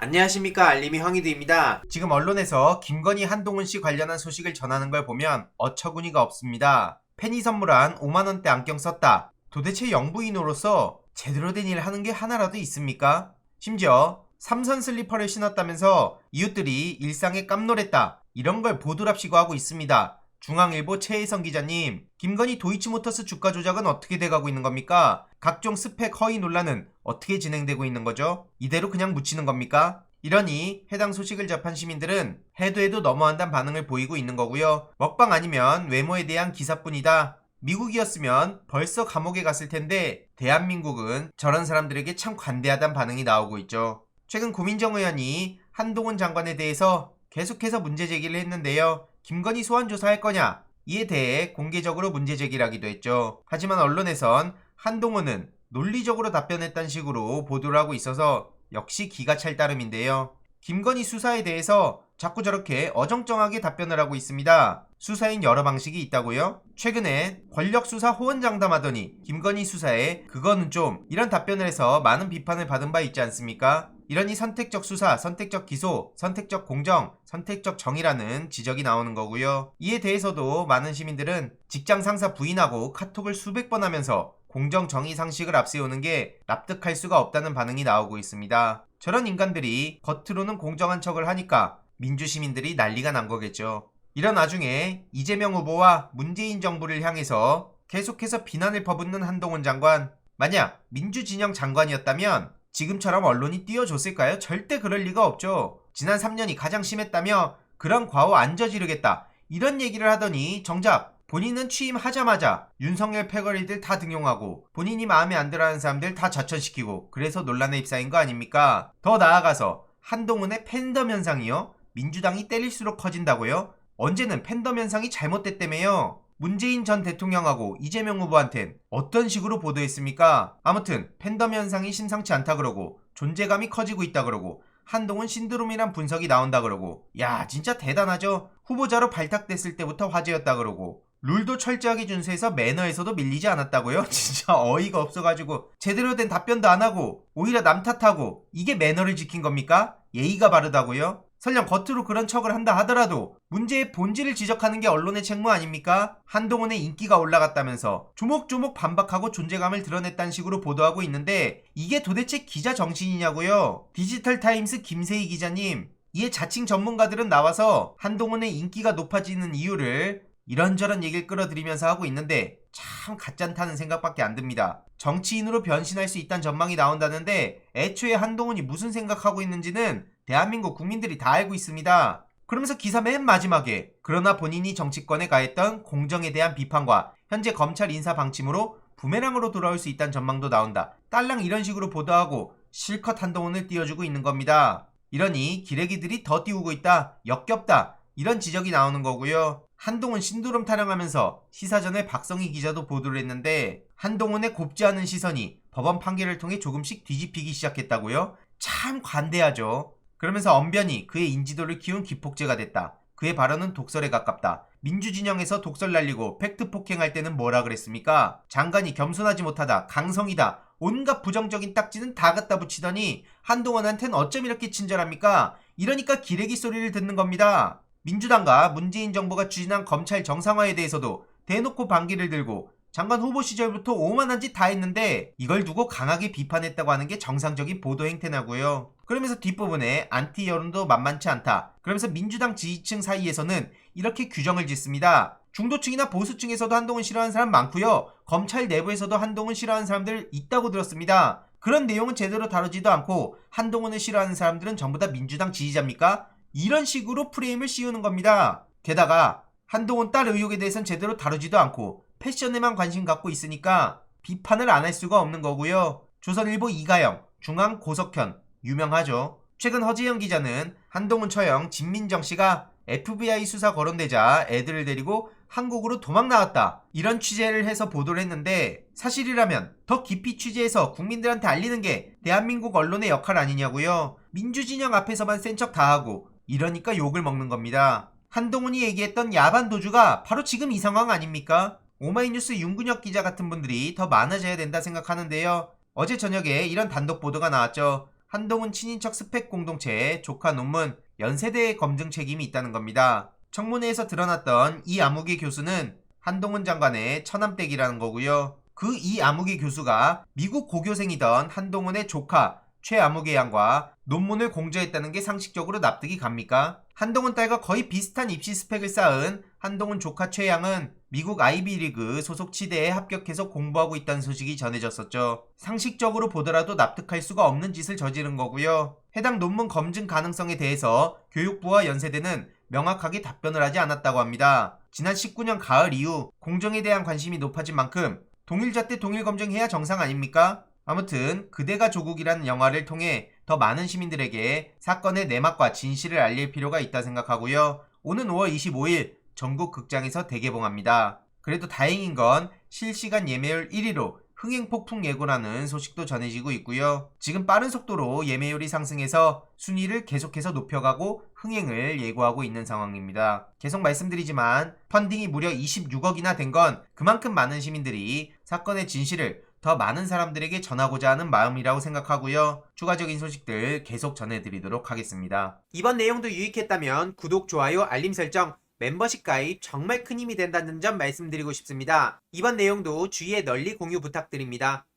안녕하십니까, 알림이 황희두입니다. 지금 언론에서 김건희 한동훈 씨 관련한 소식을 전하는 걸 보면 어처구니가 없습니다. 팬이 선물한 5만원대 안경 썼다. 도대체 영부인으로서 제대로 된 일 하는 게 하나라도 있습니까? 심지어 삼선 슬리퍼를 신었다면서 이웃들이 일상에 깜놀했다. 이런 걸 보도랍시고 하고 있습니다. 중앙일보 최혜성 기자님, 김건희 도이치모터스 주가 조작은 어떻게 돼가고 있는 겁니까? 각종 스펙 허위 논란은 어떻게 진행되고 있는 거죠? 이대로 그냥 묻히는 겁니까? 이러니 해당 소식을 접한 시민들은 해도 너무한다는 반응을 보이고 있는 거고요. 먹방 아니면 외모에 대한 기사뿐이다. 미국이었으면 벌써 감옥에 갔을 텐데 대한민국은 저런 사람들에게 참 관대하다는 반응이 나오고 있죠. 최근 고민정 의원이 한동훈 장관에 대해서 계속해서 문제 제기를 했는데요. 김건희 소환 조사할 거냐? 이에 대해 공개적으로 문제 제기를 하기도 했죠. 하지만 언론에선 한동훈은 논리적으로 답변했다는 식으로 보도를 하고 있어서 역시 기가 찰 따름인데요. 김건희 수사에 대해서 자꾸 저렇게 어정쩡하게 답변을 하고 있습니다. 수사엔 여러 방식이 있다고요? 최근에 권력수사 호언장담하더니 김건희 수사에 그거는 좀 이런 답변을 해서 많은 비판을 받은 바 있지 않습니까? 이러니 선택적 수사, 선택적 기소, 선택적 공정, 선택적 정의라는 지적이 나오는 거고요. 이에 대해서도 많은 시민들은 직장 상사 부인하고 카톡을 수백 번 하면서 공정 정의 상식을 앞세우는 게 납득할 수가 없다는 반응이 나오고 있습니다. 저런 인간들이 겉으로는 공정한 척을 하니까 민주시민들이 난리가 난 거겠죠. 이런 와중에 이재명 후보와 문재인 정부를 향해서 계속해서 비난을 퍼붓는 한동훈 장관, 만약 민주진영 장관이었다면 지금처럼 언론이 띄워줬을까요? 절대 그럴 리가 없죠. 지난 3년이 가장 심했다며 그런 과오 안 저지르겠다, 이런 얘기를 하더니 정작 본인은 취임하자마자 윤석열 패거리들 다 등용하고 본인이 마음에 안 들어하는 사람들 다 좌천시키고 그래서 논란에 휩싸인 거 아닙니까? 더 나아가서 한동훈의 팬덤 현상이요? 민주당이 때릴수록 커진다고요? 언제는 팬덤 현상이 잘못됐다며요? 문재인 전 대통령하고 이재명 후보한텐 어떤 식으로 보도했습니까? 아무튼 팬덤 현상이 심상치 않다 그러고 존재감이 커지고 있다 그러고 한동훈 신드롬이란 분석이 나온다 그러고, 야 진짜 대단하죠? 후보자로 발탁됐을 때부터 화제였다 그러고 룰도 철저하게 준수해서 매너에서도 밀리지 않았다고요? 진짜 어이가 없어가지고 제대로 된 답변도 안 하고 오히려 남 탓하고, 이게 매너를 지킨 겁니까? 예의가 바르다고요? 설령 겉으로 그런 척을 한다 하더라도 문제의 본질을 지적하는 게 언론의 책무 아닙니까? 한동훈의 인기가 올라갔다면서 조목조목 반박하고 존재감을 드러냈다는 식으로 보도하고 있는데 이게 도대체 기자 정신이냐고요? 디지털타임스 김세희 기자님, 이에 자칭 전문가들은 나와서 한동훈의 인기가 높아지는 이유를 이런저런 얘기를 끌어들이면서 하고 있는데 참 가짠타는 생각밖에 안 듭니다. 정치인으로 변신할 수 있다는 전망이 나온다는데 애초에 한동훈이 무슨 생각하고 있는지는 대한민국 국민들이 다 알고 있습니다. 그러면서 기사 맨 마지막에 그러나 본인이 정치권에 가했던 공정에 대한 비판과 현재 검찰 인사 방침으로 부메랑으로 돌아올 수 있다는 전망도 나온다, 딸랑 이런 식으로 보도하고 실컷 한동훈을 띄워주고 있는 겁니다. 이러니 기레기들이 더 띄우고 있다, 역겹다, 이런 지적이 나오는 거고요. 한동훈 신드롬 타령하면서 시사전에 박성희 기자도 보도를 했는데 한동훈의 곱지 않은 시선이 법원 판결을 통해 조금씩 뒤집히기 시작했다고요? 참 관대하죠. 그러면서 언변이 그의 인지도를 키운 기폭제가 됐다. 그의 발언은 독설에 가깝다. 민주진영에서 독설 날리고 팩트 폭행할 때는 뭐라 그랬습니까? 장관이 겸손하지 못하다, 강성이다, 온갖 부정적인 딱지는 다 갖다 붙이더니 한동훈한텐 어쩜 이렇게 친절합니까? 이러니까 기레기 소리를 듣는 겁니다. 민주당과 문재인 정부가 추진한 검찰 정상화에 대해서도 대놓고 반기를 들고 장관 후보 시절부터 오만한 짓 다 했는데 이걸 두고 강하게 비판했다고 하는 게 정상적인 보도 행태나고요. 그러면서 뒷부분에 안티 여론도 만만치 않다, 그러면서 민주당 지지층 사이에서는 이렇게 규정을 짓습니다. 중도층이나 보수층에서도 한동훈 싫어하는 사람 많고요, 검찰 내부에서도 한동훈 싫어하는 사람들 있다고 들었습니다. 그런 내용은 제대로 다루지도 않고 한동훈을 싫어하는 사람들은 전부 다 민주당 지지자입니까? 이런 식으로 프레임을 씌우는 겁니다. 게다가 한동훈 딸 의혹에 대해서는 제대로 다루지도 않고 패션에만 관심 갖고 있으니까 비판을 안 할 수가 없는 거고요. 조선일보 이가영, 중앙 고석현, 유명하죠. 최근 허재영 기자는 한동훈 처형 진민정 씨가 FBI 수사 거론되자 애들을 데리고 한국으로 도망 나왔다, 이런 취재를 해서 보도를 했는데 사실이라면 더 깊이 취재해서 국민들한테 알리는 게 대한민국 언론의 역할 아니냐고요. 민주진영 앞에서만 센 척 다 하고 이러니까 욕을 먹는 겁니다. 한동훈이 얘기했던 야반 도주가 바로 지금 이 상황 아닙니까? 오마이뉴스 윤근혁 기자 같은 분들이 더 많아져야 된다 생각하는데요. 어제 저녁에 이런 단독 보도가 나왔죠. 한동훈 친인척 스펙 공동체 조카 논문 연세대의 검증 책임이 있다는 겁니다. 청문회에서 드러났던 이 아무개 교수는 한동훈 장관의 처남댁이라는 거고요. 그 이 아무개 교수가 미국 고교생이던 한동훈의 조카 최아무개 양과 논문을 공저했다는 게 상식적으로 납득이 갑니까? 한동훈 딸과 거의 비슷한 입시 스펙을 쌓은 한동훈 조카 최 양은 미국 아이비리그 소속 치대에 합격해서 공부하고 있다는 소식이 전해졌었죠. 상식적으로 보더라도 납득할 수가 없는 짓을 저지른 거고요. 해당 논문 검증 가능성에 대해서 교육부와 연세대는 명확하게 답변을 하지 않았다고 합니다. 지난 19년 가을 이후 공정에 대한 관심이 높아진 만큼 동일잣대 동일검증해야 정상 아닙니까? 아무튼 그대가 조국이라는 영화를 통해 더 많은 시민들에게 사건의 내막과 진실을 알릴 필요가 있다 생각하고요. 오는 5월 25일 전국 극장에서 대개봉합니다. 그래도 다행인 건 실시간 예매율 1위로 흥행폭풍 예고라는 소식도 전해지고 있고요. 지금 빠른 속도로 예매율이 상승해서 순위를 계속해서 높여가고 흥행을 예고하고 있는 상황입니다. 계속 말씀드리지만 펀딩이 무려 26억이나 된 건 그만큼 많은 시민들이 사건의 진실을 더 많은 사람들에게 전하고자 하는 마음이라고 생각하고요. 추가적인 소식들 계속 전해드리도록 하겠습니다. 이번 내용도 유익했다면 구독, 좋아요, 알림 설정, 멤버십 가입 정말 큰 힘이 된다는 점 말씀드리고 싶습니다. 이번 내용도 주위에 널리 공유 부탁드립니다.